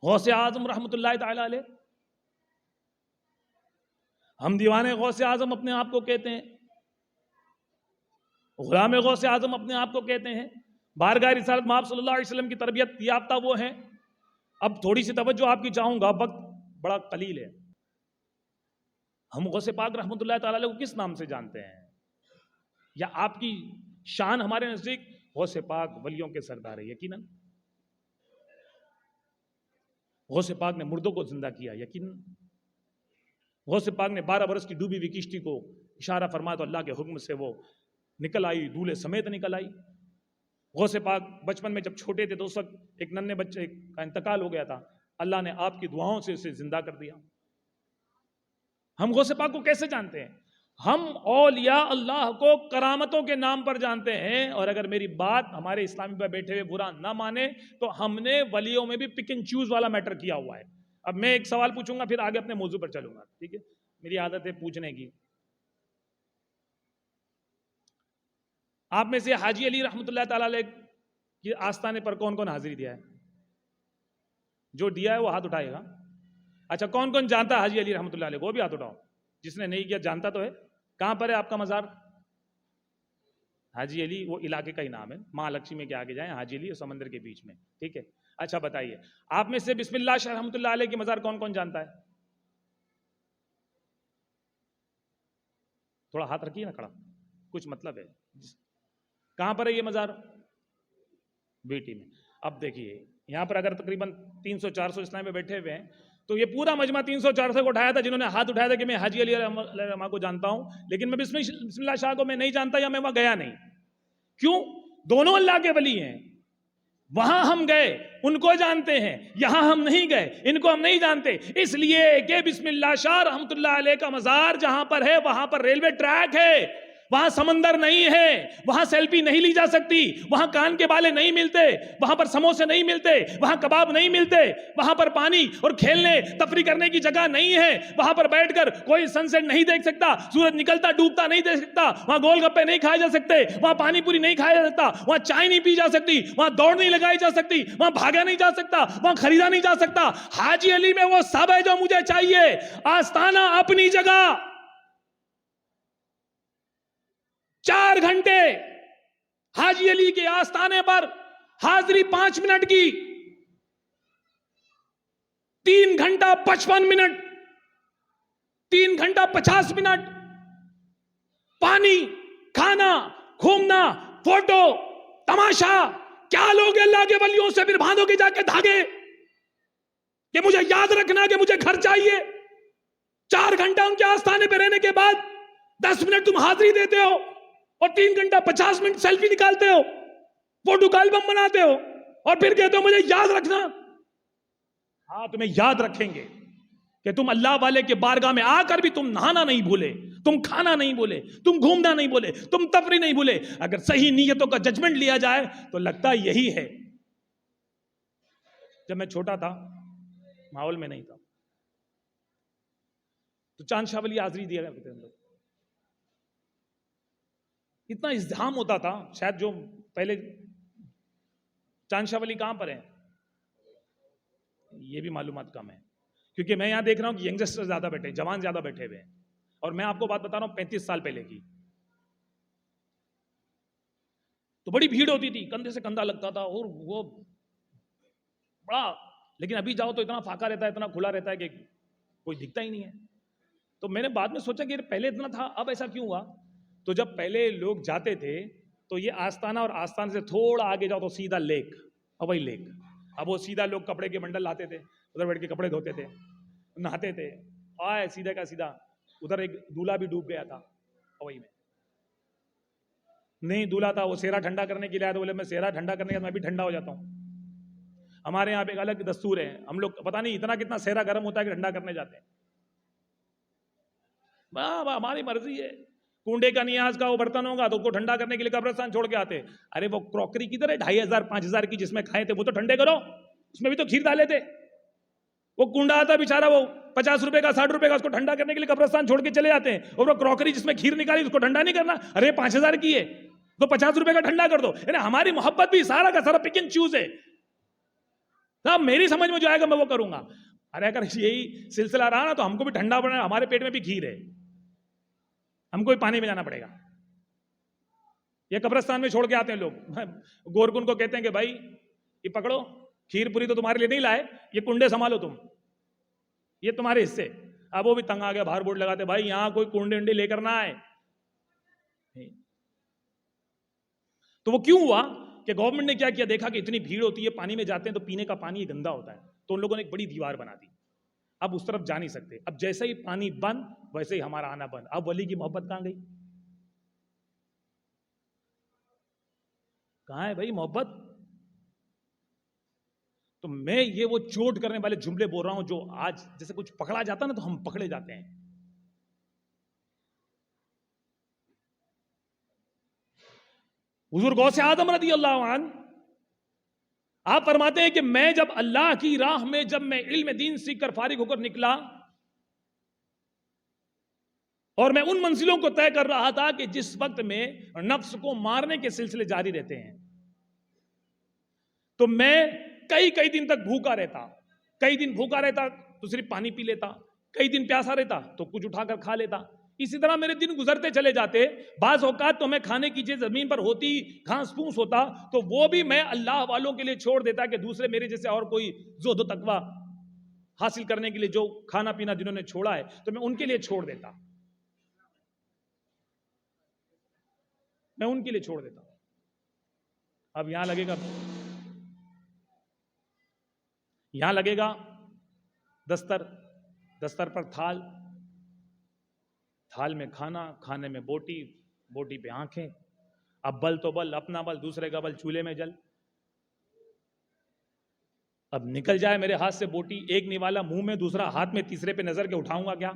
غوث اعظم رحمت اللہ تعالی علیہ، ہم دیوانے غوث اعظم اپنے آپ کو کہتے ہیں، غلام غوث اعظم اپنے آپ کو کہتے ہیں، بارگاہ رسالت مآب صلی اللہ علیہ وسلم کی تربیت یافتہ وہ ہیں۔ اب تھوڑی سی توجہ آپ کی چاہوں گا، وقت بڑا قلیل ہے۔ ہم غوث پاک رحمت اللہ تعالی علیہ کو کس نام سے جانتے ہیں، یا آپ کی شان ہمارے نزدیک غوث پاک ولیوں کے سردار ہے، یقیناً غوث پاک نے مردوں کو زندہ کیا، یقین غوث پاک نے 12 برس کی ڈوبی ہوئی کشتی کو اشارہ فرمایا تو اللہ کے حکم سے وہ نکل آئی، دولے سمیت نکل آئی۔ غوث پاک بچپن میں جب چھوٹے تھے تو اس وقت ایک ننھے بچے کا انتقال ہو گیا تھا، اللہ نے آپ کی دعاؤں سے اسے زندہ کر دیا۔ ہم غوث پاک کو کیسے جانتے ہیں؟ ہم اولیاء اللہ کو کرامتوں کے نام پر جانتے ہیں، اور اگر میری بات ہمارے اسلامی پہ بیٹھے ہوئے برا نہ مانے تو ہم نے ولیوں میں بھی پک اینڈ چوز والا میٹر کیا ہوا ہے۔ اب میں ایک سوال پوچھوں گا پھر آگے اپنے موضوع پر چلوں گا، ٹھیک ہے؟ میری عادت ہے پوچھنے کی۔ آپ میں سے حاجی علی رحمۃ اللہ تعالی علیہ کی آستانے پر کون کون حاضری دیا ہے؟ جو دیا ہے وہ ہاتھ اٹھائے گا۔ اچھا، کون کون جانتا ہے حاجی علی رحمۃ اللہ علیہ کو؟ وہ بھی ہاتھ اٹھاؤ۔ جس نے نہیں کیا جانتا تو ہے۔ کہاں پر ہے آپ کا مزار؟ حاجی علی وہ علاقے کا ہی نام ہے، ماں لکشمی کے آگے جائیں، حاجی علی اور سمندر کے بیچ میں، ٹھیک ہے؟ اچھا بتائیے، آپ میں سے بسم اللہ شاہ رحمۃ اللہ علیہ کی مزار کون کون جانتا ہے؟ تھوڑا ہاتھ رکھیے نا کھڑا، کچھ مطلب ہے۔ کہاں پر ہے یہ مزار؟ بیٹی میں۔ اب دیکھیے یہاں پر اگر تقریباً 300-400 اسلام میں بیٹھے ہوئے ہیں تو یہ پورا مجمع 300-400 کو اٹھایا تھا جنہوں نے ہاتھ اٹھایا تھا کہ میں حاجی علی رحمہ کو جانتا ہوں، لیکن میں بسم اللہ شاہ کو میں نہیں جانتا یا میں وہاں گیا نہیں۔ کیوں؟ دونوں اللہ کے ولی ہیں۔ وہاں ہم گئے، ان کو جانتے ہیں، یہاں ہم نہیں گئے، ان کو ہم نہیں جانتے، اس لیے کہ بسم اللہ شاہ رحمۃ اللہ علیہ کا مزار جہاں پر ہے وہاں پر ریلوے ٹریک ہے، وہاں سمندر نہیں ہے، وہاں سیلفی نہیں لی جا سکتی، وہاں کان کے بالے نہیں ملتے، وہاں پر سموسے نہیں ملتے، وہاں کباب نہیں ملتے، وہاں پر پانی اور کھیلنے تفریح کرنے کی جگہ نہیں ہے، وہاں پر بیٹھ کر کوئی سن سیٹ نہیں دیکھ سکتا، سورج نکلتا ڈوبتا نہیں دیکھ سکتا، وہاں گول گپے نہیں کھائے جا سکتے، وہاں پانی پوری نہیں کھایا جا سکتا، وہاں چائے نہیں پی جا سکتی، وہاں دوڑ نہیں لگائی جا سکتی، وہاں بھاگا نہیں جا سکتا، وہاں خریدا نہیں جا سکتا۔ حاجی علی میں وہ سب ہے جو مجھے چاہیے۔ آستانہ اپنی جگہ، 4 گھنٹے حاجی علی کے آستانے پر حاضری 5 منٹ کی، 3 گھنٹہ 55 منٹ، 3 گھنٹہ 50 منٹ، پانی، کھانا، گھومنا، فوٹو، تماشا۔ کیا لوگ اللہ کے ولیوں سے پھر باندھو کے جا کے دھاگے کہ مجھے یاد رکھنا کہ مجھے گھر چاہیے۔ 4 گھنٹہ ان کے آستانے پہ رہنے کے بعد 10 منٹ تم حاضری دیتے ہو اور 3 گھنٹہ 50 منٹ سیلفی نکالتے ہو، فوٹو کا البم بناتے ہو، اور پھر کہتے ہو مجھے یاد رکھنا۔ ہاں تمہیں یاد رکھیں گے کہ تم اللہ والے کے بارگاہ میں آ کر بھی تم نہانا نہیں بھولے، تم کھانا نہیں بھولے، تم گھومنا نہیں بھولے، تم تفریح نہیں بھولے۔ اگر صحیح نیتوں کا ججمنٹ لیا جائے تو لگتا یہی ہے۔ جب میں چھوٹا تھا، ماحول میں نہیں تھا، تو چاند شاہ ولی حاضری دیا کرتے تھے ہم لوگ۔ اتنا ازدحام ہوتا تھا، شاید جو پہلے چاند شاہ ولی کہاں پر ہیں یہ بھی معلومات کم ہے، کیونکہ میں یہاں دیکھ رہا ہوں کہ ینگسٹر زیادہ بیٹھے، جوان زیادہ بیٹھے ہوئے ہیں، اور میں آپ کو بات بتا رہا ہوں 35 سال پہلے کی۔ تو بڑی بھیڑ ہوتی تھی، کندھے سے کندھا لگتا تھا، اور وہ بڑا، لیکن ابھی جاؤ تو اتنا فاقہ رہتا ہے، اتنا کھلا رہتا ہے کہ کوئی دکھتا ہی نہیں ہے۔ تو میں نے بعد میں سوچا کہ پہلے اتنا تھا، اب ایسا کیوں ہوا؟ تو جب پہلے لوگ جاتے تھے تو یہ آستانہ، اور آستانے سے تھوڑا آگے جاؤ تو سیدھا لیک، ہوائی لیک۔ اب وہ سیدھا لوگ کپڑے کے بنڈل لاتے تھے، ادھر بیٹھ کے کپڑے دھوتے تھے، نہاتے تھے، آئے سیدھا کا سیدھا۔ ادھر ایک دولہا بھی ڈوب گیا تھا ہوائی میں، نہیں دولہا تھا، وہ سیرا ٹھنڈا کرنے کے لیے آیا، تو بولے میں سیرا ٹھنڈا کرنے کے بعد میں بھی ٹھنڈا ہو جاتا ہوں۔ ہمارے یہاں پہ ایک الگ دستور ہے، ہم لوگ پتہ نہیں اتنا کتنا سیرا گرم ہوتا ہے کہ ٹھنڈا کرنے جاتے ہیں۔ ہماری مرضی ہے، کنڈے کا نیاز کا وہ برتن ہوگا تو اس کو ٹھنڈا کرنے کے لیے قبرستان چھوڑ کے آتے۔ ارے وہ کروکری کدھر ہے 2500-5000 کی جس میں کھائے تھے وہ تو ٹھنڈے کرو، اس میں بھی تو کھیر ڈالے تھے۔ وہ کنڈا آتا بیچارہ، وہ 50 روپے کا 60 روپے کا، اس کو ٹھنڈا کرنے کے لیے قبرستان چھوڑ کے چلے جاتے ہیں، اور وہ کروکری جس میں کھیر نکالی اس کو ٹھنڈا نہیں کرنا۔ ارے 5000 کی ہے تو 50 روپے کا ٹھنڈا کر دو۔ یعنی ہماری محبت بھی سارا کا سارا پک اینڈ چوز ہے، میری سمجھ میں جو آئے گا میں وہ کروں گا۔ ارے اگر یہی سلسلہ رہا نا تو ہم کو بھی ٹھنڈا بنا، ہمارے پیٹ میں بھی کھیر ہے، ہم کو بھی پانی میں جانا پڑے گا۔ یہ قبرستان میں چھوڑ کے آتے ہیں لوگ، گورکن کو کہتے ہیں کہ بھائی یہ پکڑو، کھیر پوری تو تمہارے لیے نہیں لائے، یہ کنڈے سنبھالو تم، یہ تمہارے حصے۔ اب وہ بھی تنگ آ گیا، باہر بورڈ لگاتے بھائی یہاں کوئی کنڈے انڈے لے کر نہ آئے۔ تو وہ کیوں ہوا کہ گورنمنٹ نے کیا کیا، دیکھا کہ اتنی بھیڑ ہوتی ہے، پانی میں جاتے ہیں تو پینے کا پانی گندا ہوتا ہے، تو ان لوگوں نے ایک بڑی دیوار بنا دی. اب اس طرف جا نہیں سکتے. اب جیسے ہی پانی بند ویسے ہی ہمارا آنا بند. اب ولی کی محبت کہاں گئی؟ کہاں ہے بھائی محبت؟ تو میں یہ وہ چوٹ کرنے والے جملے بول رہا ہوں جو آج جیسے کچھ پکڑا جاتا نا تو ہم پکڑے جاتے ہیں. حضور غوث اعظم رضی اللہ عنہ آپ فرماتے ہیں کہ میں جب اللہ کی راہ میں جب میں علم دین سیکھ کر فارغ ہو کر نکلا اور میں ان منزلوں کو طے کر رہا تھا کہ جس وقت میں نفس کو مارنے کے سلسلے جاری رہتے ہیں، تو میں کئی دن تک بھوکا رہتا. کئی دن بھوکا رہتا تو صرف پانی پی لیتا، کئی دن پیاسا رہتا تو کچھ اٹھا کر کھا لیتا. اسی طرح میرے دن گزرتے چلے جاتے. بعض اوقات تو میں کھانے کی چیز زمین پر ہوتی، گھاس پھوس ہوتا، تو وہ بھی میں اللہ والوں کے لیے چھوڑ دیتا کہ دوسرے میرے جیسے اور کوئی زہد و تقوی حاصل کرنے کے لیے جو کھانا پینا جنہوں نے چھوڑا ہے تو میں ان کے لیے چھوڑ دیتا. میں ان کے لیے چھوڑ دیتا. اب یہاں لگے گا دستر پر تھال میں کھانا، کھانے میں بوٹی پہ آنکھیں. اب بل تو بل، اپنا بل دوسرے کا بل، چولہے میں جل. اب نکل جائے میرے ہاتھ سے بوٹی، ایک نوالا منہ میں دوسرا ہاتھ میں، تیسرے پہ نظر کے اٹھاؤں گا کیا؟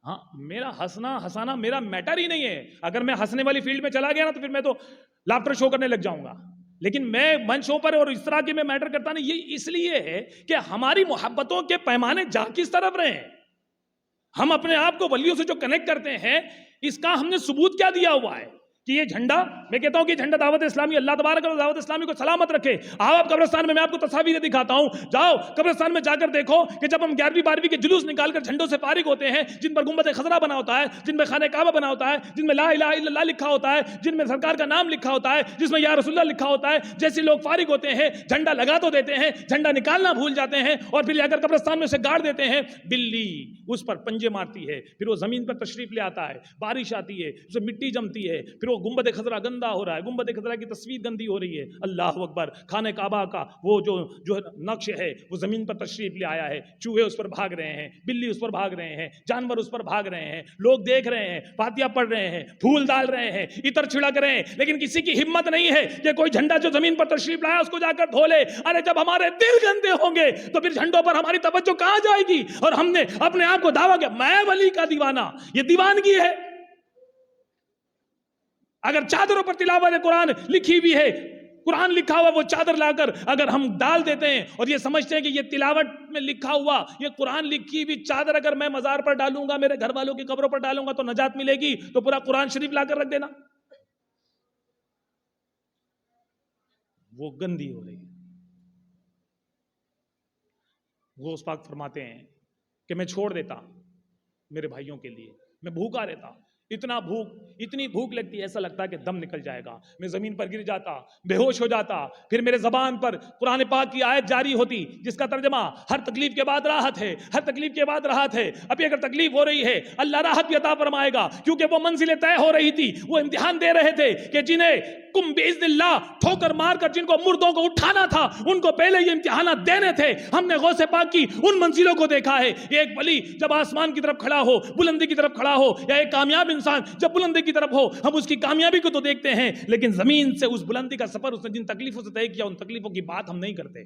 ہاں، میرا ہنسانا میرا میٹر ہی نہیں ہے. اگر میں ہنسنے والی فیلڈ میں چلا گیا نا تو پھر میں تو لافٹر شو کرنے لگ جاؤں گا. لیکن میں منچوں پر اور اس طرح کی میں میٹر کرتا نہیں. یہ اس لیے ہے کہ ہماری محبتوں کے پیمانے جا کس طرف رہے ہیں. ہم اپنے آپ کو ولیوں سے جو کنیکٹ کرتے ہیں اس کا ہم نے ثبوت کیا دیا ہوا ہے کہ یہ جھنڈا، میں کہتا ہوں کہ جھنڈا دعوت اسلامی، اللہ تبارک اور دعوت اسلامی کو سلامت رکھے. آؤ آپ قبرستان میں آپ کو تصاویریں دکھاتا ہوں. جاؤ قبرستان میں جا کر دیکھو کہ جب ہم 11ویں 12ویں کے جلوس نکال کر جھنڈوں سے فارغ ہوتے ہیں، جن پر گنبد خضرا بنا ہوتا ہے، جن میں خانہ کعبہ بنا ہوتا ہے، جن میں لا الہ الا اللہ لکھا ہوتا ہے، جن میں سرکار کا نام لکھا ہوتا ہے، جس میں یا رسول اللہ لکھا ہوتا ہے، جیسے لوگ فارغ ہوتے ہیں جھنڈا لگا تو دیتے ہیں، جھنڈا نکالنا بھول جاتے ہیں اور پھر اگر قبرستان میں سے گاڑ دیتے ہیں. بلی اس پر پنجے مارتی ہے، پھر وہ زمین پر تشریف لے آتا ہے، بارش آتی ہے، اس میں مٹی جمتی ہے، پھر وہ گنبد خضرا گندا ہو رہا ہے، گنبد خضرا کی تصویر گندی ہو رہی ہے. اللہ اکبر. خانہ کعبہ کا وہ جو نقش ہے وہ زمین پر تشریف لے آیا ہے، چوہے اس پر بھاگ رہے ہیں، بلی اس پر بھاگ رہے ہیں، جانور اس پر بھاگ رہے ہیں، لوگ دیکھ رہے ہیں، فاتحہ پڑھ رہے ہیں، پھول ڈال رہے ہیں، عطر چھڑک رہے ہیں، لیکن کسی کی ہمت نہیں ہے کہ کوئی جھنڈا جو زمین پر تشریف لایا اس کو جا کر دھو لے. ارے جب ہمارے دل گندے ہوں گے تو پھر جھنڈوں پر ہماری توجہ کہاں جائے گی؟ اور ہم نے اپنے آپ کو دعویٰ کیا میں ولی کا دیوانہ. یہ دیوانگی ہے. اگر چادروں پر تلاوت قرآن لکھی ہوئی ہے، قرآن لکھا ہوا وہ چادر لا کر اگر ہم ڈال دیتے ہیں اور یہ سمجھتے ہیں کہ یہ تلاوت میں لکھا ہوا یہ قرآن لکھی ہوئی چادر اگر میں مزار پر ڈالوں گا، میرے گھر والوں کی قبروں پر ڈالوں گا تو نجات ملے گی، تو پورا قرآن شریف لا کر رکھ دینا. وہ گندی ہو رہی ہے. غوث پاک فرماتے ہیں کہ میں چھوڑ دیتا میرے بھائیوں کے لیے، میں بھوکا رہتا. اتنی بھوک لگتی ہے، ایسا لگتا ہے کہ دم نکل جائے گا. میں زمین پر گر جاتا، بے ہوش ہو جاتا. پھر میرے زبان پر قرآن پاک کی آیت جاری ہوتی جس کا ترجمہ ہر تکلیف کے بعد راحت ہے، ہر تکلیف کے بعد راحت ہے. ابھی اگر تکلیف ہو رہی ہے اللہ راحت بھی عطا فرمائے گا، کیونکہ وہ منزلیں طے ہو رہی تھی. وہ امتحان دے رہے تھے کہ جنہیں کم باذن اللہ ٹھوکر مار کر جن کو مردوں کو اٹھانا تھا ان کو پہلے یہ امتحانات دینے تھے. ہم نے غوث پاک کی ان منزلوں کو دیکھا ہے. ایک ولی جب آسمان کی طرف کھڑا ہو، بلندی کی طرف کھڑا ہو، یا ایک کامیاب انسان جب بلندی کی طرف ہو، ہم اس کی کامیابی کو تو دیکھتے ہیں لیکن زمین سے اس بلندی کا سفر اس نے جن تکلیفوں سے طے کیا ان تکلیفوں کی بات ہم نہیں کرتے.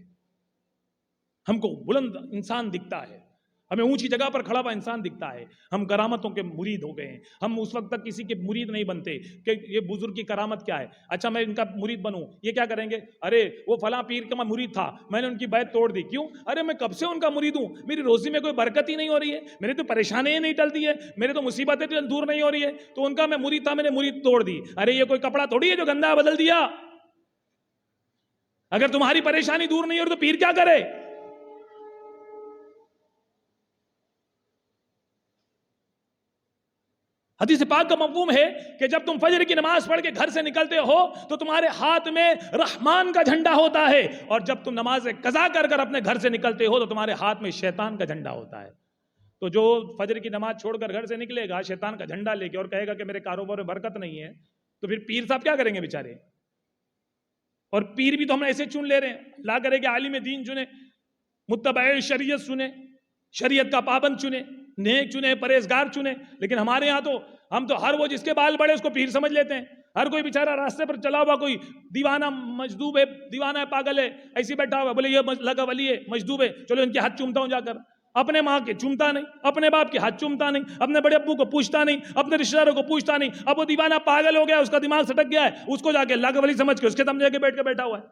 ہم کو بلند انسان دکھتا ہے، ہمیں اونچی جگہ پر کھڑا ہوا انسان دکھتا ہے. ہم کرامتوں کے مرید ہو گئے ہیں. ہم اس وقت تک کسی کے مرید نہیں بنتے کہ یہ بزرگ کی کرامت کیا ہے، اچھا میں ان کا مرید بنوں، یہ کیا کریں گے؟ ارے وہ فلاں پیر کا میں مرید تھا، میں نے ان کی بیعت توڑ دی. کیوں؟ ارے میں کب سے ان کا مرید ہوں، میری روزی میں کوئی برکت ہی نہیں ہو رہی ہے، میری تو پریشانیاں نہیں ٹلتی ہے، میرے تو مصیبتیں دور نہیں ہو رہی ہے، تو ان کا میں مرید تھا، میں نے مرید توڑ دی. ارے یہ کوئی کپڑا تھوڑی ہے جو گندا بدل دیا. اگر تمہاری پریشانی دور نہیں ہو رہی تو پیر کیا کرے؟ حدیث پاک کا مفہوم ہے کہ جب تم فجر کی نماز پڑھ کے گھر سے نکلتے ہو تو تمہارے ہاتھ میں رحمان کا جھنڈا ہوتا ہے، اور جب تم نماز قضا کر کر اپنے گھر سے نکلتے ہو تو تمہارے ہاتھ میں شیطان کا جھنڈا ہوتا ہے. تو جو فجر کی نماز چھوڑ کر گھر سے نکلے گا شیطان کا جھنڈا لے کے اور کہے گا کہ میرے کاروبار میں برکت نہیں ہے، تو پھر پیر صاحب کیا کریں گے بیچارے؟ اور پیر بھی تو ہم ایسے چن لے رہے ہیں. اللہ کرے کہ عالم دین چنے, متبع شریعت چنے, شریعت کا پابند چنے, نیک چنے, پرہیزگار چنے. لیکن ہمارے ہاں تو ہم تو ہر وہ جس کے بال بڑے اس کو پیر سمجھ لیتے ہیں. ہر کوئی بیچارہ راستے پر چلا ہوا کوئی دیوانہ مجذوب ہے, دیوانہ ہے, پاگل ہے, ایسی بیٹھا ہوا, بولے یہ لگا ولی ہے, مجذوب ہے, چلو ان کے ہاتھ چومتا ہوں جا کر. اپنے ماں کے چومتا نہیں, اپنے باپ کے ہاتھ چومتا نہیں, اپنے بڑے ابو کو پوچھتا نہیں, اپنے رشتہ داروں کو پوچھتا نہیں. اب وہ دیوانہ پاگل ہو گیا, اس کا دماغ سٹک گیا ہے, اس کو جا کے اللہ کا ولی سمجھ کے اس کے سامنے کے بیٹھ کے بیٹھا ہوا ہے.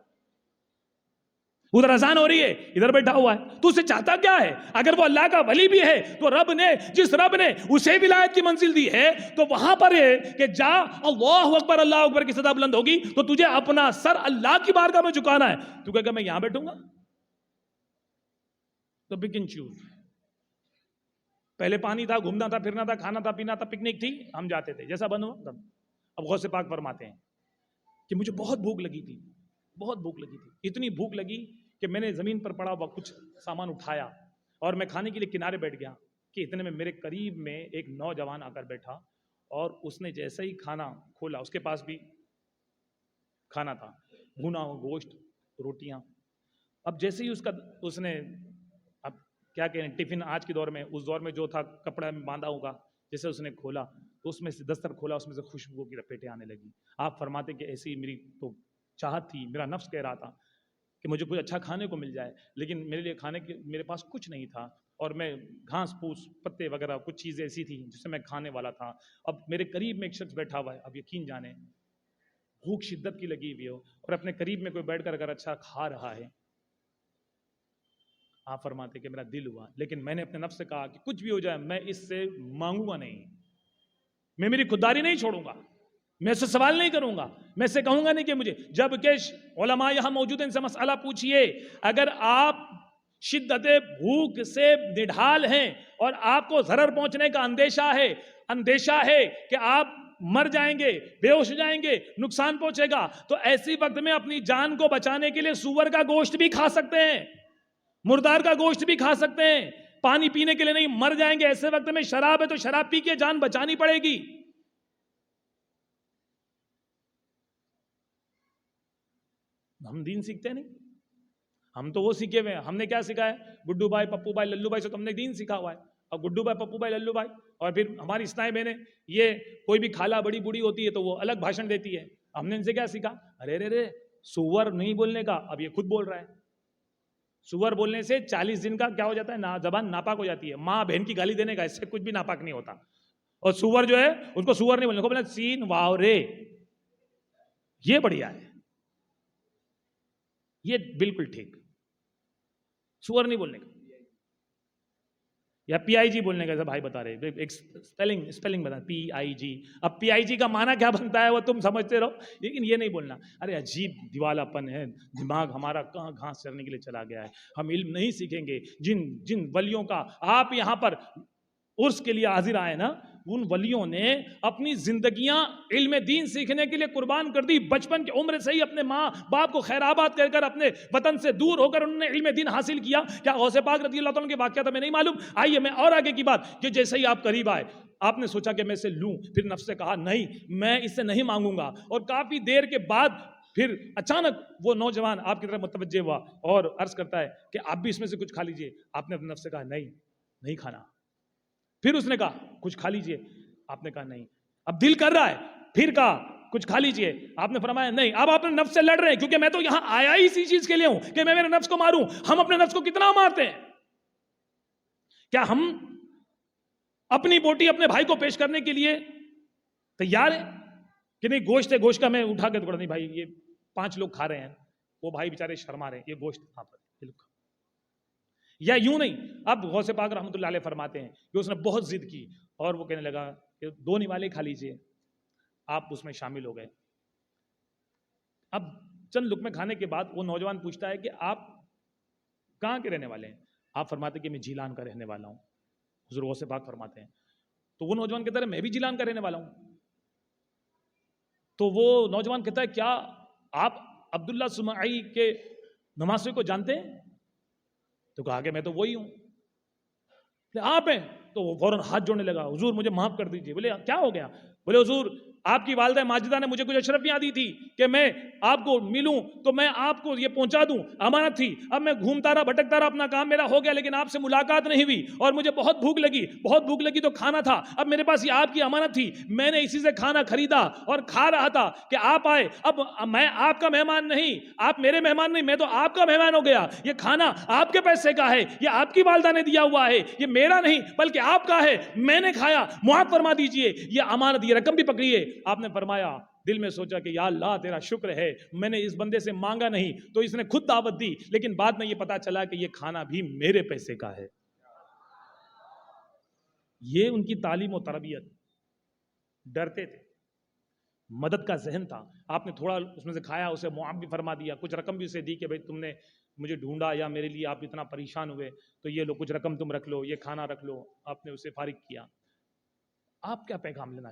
ادھر اذان ہو رہی ہے, ادھر بیٹھا ہوا ہے. تو اسے چاہتا کیا ہے؟ اگر وہ اللہ کا ولی بھی ہے تو رب نے جس رب نے اسے ولایت کی منزل دی ہے تو وہاں پر ہے کہ جا اللہ اکبر, اللہ اکبر کی صدا بلند ہوگی تو تجھے اپنا سر اللہ کی بارگاہ میں جھکانا ہے. تو کہے گا میں یہاں بیٹھوں گا؟ تو پک اینڈ چوز. پہلے پانی تھا, گھومنا تھا, پھرنا تھا, کھانا تھا, پینا تھا, پکنک تھی, ہم جاتے تھے, جیسا بنو تب. اب غوث پاک فرماتے ہیں کہ مجھے بہت بھوک لگی تھی, بہت بھوک لگی تھی, اتنی بھوک لگی کہ میں نے زمین پر پڑا ہوا کچھ سامان اٹھایا اور میں کھانے کے لیے کنارے بیٹھ گیا کہ اتنے میں میرے قریب میں ایک نوجوان آ کر بیٹھا اور اس نے جیسے ہی کھانا کھولا, اس کے پاس بھی کھانا تھا, بھونا گوشت, روٹیاں. اب جیسے ہی اس نے اب کیا کہیں ٹفن آج کے دور میں, اس دور میں جو تھا کپڑا میں باندھا ہوگا, جیسے اس نے کھولا تو اس میں سے دستر کھولا, اس میں سے خوشبو کی لپیٹیں آنے لگی. آپ فرماتے کہ ایسی میری تو چاہت تھی, میرا نفس کہہ رہا تھا کہ مجھے کچھ اچھا کھانے کو مل جائے, لیکن میرے لیے کھانے کے میرے پاس کچھ نہیں تھا, اور میں گھاس پھوس پتے وغیرہ کچھ چیزیں ایسی تھیں جسے میں کھانے والا تھا. اب میرے قریب میں ایک شخص بیٹھا ہوا ہے, اب یقین جانے بھوک شدت کی لگی ہوئی ہو اور اپنے قریب میں کوئی بیٹھ کر اگر اچھا کھا رہا ہے. آپ فرماتے کہ میرا دل ہوا, لیکن میں نے اپنے نفس سے کہا کہ کچھ بھی ہو جائے میں اس سے مانگوں گا نہیں, میں میری خودداری نہیں چھوڑوں گا, میں اس سے سوال نہیں کروں گا, میں اس سے کہوں گا نہیں کہ مجھے. جب کہ علماء یہاں موجود ہیں, ان سے مسئلہ پوچھئے, اگر آپ شدت بھوک سے نڈھال ہیں اور آپ کو ضرر پہنچنے کا اندیشہ ہے کہ آپ مر جائیں گے, بے ہوش ہو جائیں گے, نقصان پہنچے گا, تو ایسی وقت میں اپنی جان کو بچانے کے لیے سور کا گوشت بھی کھا سکتے ہیں, مردار کا گوشت بھی کھا سکتے ہیں, پانی پینے کے لیے نہیں, مر جائیں گے. ایسے وقت میں شراب ہے تو شراب پی کے جان بچانی پڑے گی. ہم دین سیکھتے نہیں, ہم تو وہ سیکھے ہوئے ہیں. ہم نے کیا سکھا ہے؟ گڈو بھائی, پپو بھائی, للو بھائی سے تو ہم نے دین سیکھا ہوا ہے. اب گڈو بھائی, پپو بھائی, للو بھائی, اور پھر ہماری اسنائیں بہنیں, یہ کوئی بھی خالہ بڑی بوڑھی ہوتی ہے تو وہ الگ بھاشن دیتی ہے. ہم نے ان سے کیا سیکھا؟ ارے رے رے سور نہیں بولنے کا, اب یہ خود بول رہا ہے. سور بولنے سے 40 دن کا کیا ہو جاتا ہے, زبان ناپاک ہو جاتی ہے. ماں بہن کی گالی دینے کا, اس سے کچھ بھی ناپاک نہیں ہوتا. اور سور جو ہے اس کو سور نہیں بولنے کو, بولنا سین واو رے, یہ بڑھیا ہے, یہ بالکل ٹھیک. سور نہیں بولنے کا, یا پی آئی جی بولنے کا. بھائی بتا رہے ایک اسپیلنگ بتا, پی آئی جی. اب پی آئی جی کا معنی کیا بنتا ہے وہ تم سمجھتے رہو, لیکن یہ نہیں بولنا. ارے عجیب دیوالا پن ہے, دماغ ہمارا کہاں گھاس چرنے کے لیے چلا گیا ہے. ہم علم نہیں سیکھیں گے. جن ولیوں کا آپ یہاں پر عرس کے لیے حاضر آئے نا, ان ولیوں نے اپنی زندگیاں علم دین سیکھنے کے لیے قربان کر دی. بچپن کی عمر سے ہی اپنے ماں باپ کو خیرآباد کر کر اپنے وطن سے دور ہو کر انہوں نے علم دین حاصل کیا. کیا غوث پاک رضی اللہ عنہ کے واقعات ہمیں نہیں معلوم؟ آئیے میں اور آگے کی بات, کہ جیسے ہی آپ قریب آئے, آپ نے سوچا کہ میں اسے لوں, پھر نفس سے کہا نہیں میں اس سے نہیں مانگوں گا. اور کافی دیر کے بعد پھر اچانک وہ نوجوان آپ کی طرف متوجہ ہوا اور عرض کرتا ہے کہ آپ بھی اس میں سے کچھ کھا لیجئے. آپ نے اپنے نفس سے کہا نہیں کھانا. پھر اس نے کہا کچھ کھا لیجئے. آپ نے کہا نہیں. اب دل کر رہا ہے, پھر کہا کچھ کھا لیجئے. آپ نے فرمایا نہیں. اب آپ اپنے نفس سے لڑ رہے ہیں, کیونکہ میں تو یہاں آیا ہی اسی چیز کے لیے ہوں کہ میں میرے نفس کو ماروں. ہم اپنے نفس کو کتنا مارتے ہیں؟ کیا ہم اپنی بوٹی اپنے بھائی کو پیش کرنے کے لیے تیار ہیں کہ نہیں گوشت ہے, گوشت کا میں اٹھا کے ٹکڑا, نہیں بھائی یہ 5 لوگ کھا رہے ہیں, وہ بھائی بیچارے شرما رہے ہیں, یہ گوشت کہاں پر, یا یوں نہیں. اب غوث پاک رحمۃ اللہ علیہ فرماتے ہیں کہ اس نے بہت ضد کی اور وہ کہنے لگا کہ 2 نوالے کھا لیجئے. آپ اس میں شامل ہو گئے. اب چند لقمے کھانے کے بعد وہ نوجوان پوچھتا ہے کہ آپ کہاں کے رہنے والے ہیں؟ آپ فرماتے ہیں کہ میں جیلان کا رہنے والا ہوں. حضور غوث پاک فرماتے ہیں تو وہ نوجوان کہتا ہے میں بھی جیلان کا رہنے والا ہوں. تو وہ نوجوان کہتا ہے کیا آپ عبداللہ سمعی کے نمازی کو جانتے ہیں؟ تو کہا کہ میں تو وہی ہوں. آپ ہیں؟ تو وہ فوراً ہاتھ جوڑنے لگا, حضور مجھے معاف کر دیجئے. بولے کیا ہو گیا؟ بولے حضور آپ کی والدہ ماجدہ نے مجھے کچھ اشرفیاں دی تھی کہ میں آپ کو ملوں تو میں آپ کو یہ پہنچا دوں، امانت تھی. اب میں گھومتا رہا بھٹکتا رہا، اپنا کام میرا ہو گیا، لیکن آپ سے ملاقات نہیں ہوئی اور مجھے بہت بھوک لگی تو کھانا تھا. اب میرے پاس یہ آپ کی امانت تھی، میں نے اسی سے کھانا خریدا اور کھا رہا تھا کہ آپ آئے. اب میں آپ کا مہمان نہیں، آپ میرے مہمان نہیں، میں تو آپ کا مہمان ہو گیا. یہ کھانا آپ کے پیسے کا ہے، یہ آپ کی والدہ نے دیا ہوا ہے، یہ میرا نہیں بلکہ آپ کا ہے. میں نے کھایا، معاف فرما دیجئے. یہ امانت، یہ رقم بھی پکڑیے. آپ نے فرمایا، دل میں سوچا کہ یا اللہ تیرا شکر ہے، میں نے اس بندے سے مانگا نہیں تو اس نے خود دعوت دی، لیکن بعد میں یہ پتا چلا کہ یہ کھانا بھی میرے پیسے کا ہے. یہ ان کی تعلیم و تربیت. ڈرتے تھے، مدد کا ذہن تھا. آپ نے تھوڑا اس میں سے کھایا، اسے معاف بھی فرما دیا، کچھ رقم بھی اسے دی کہ بھائی تم نے مجھے ڈھونڈا یا میرے لیے آپ اتنا پریشان ہوئے تو یہ لو، کچھ رقم تم رکھ لو، یہ کھانا رکھ لو. آپ نے اسے فارغ کیا. آپ کیا پیغام لینا چاہتے ہیں؟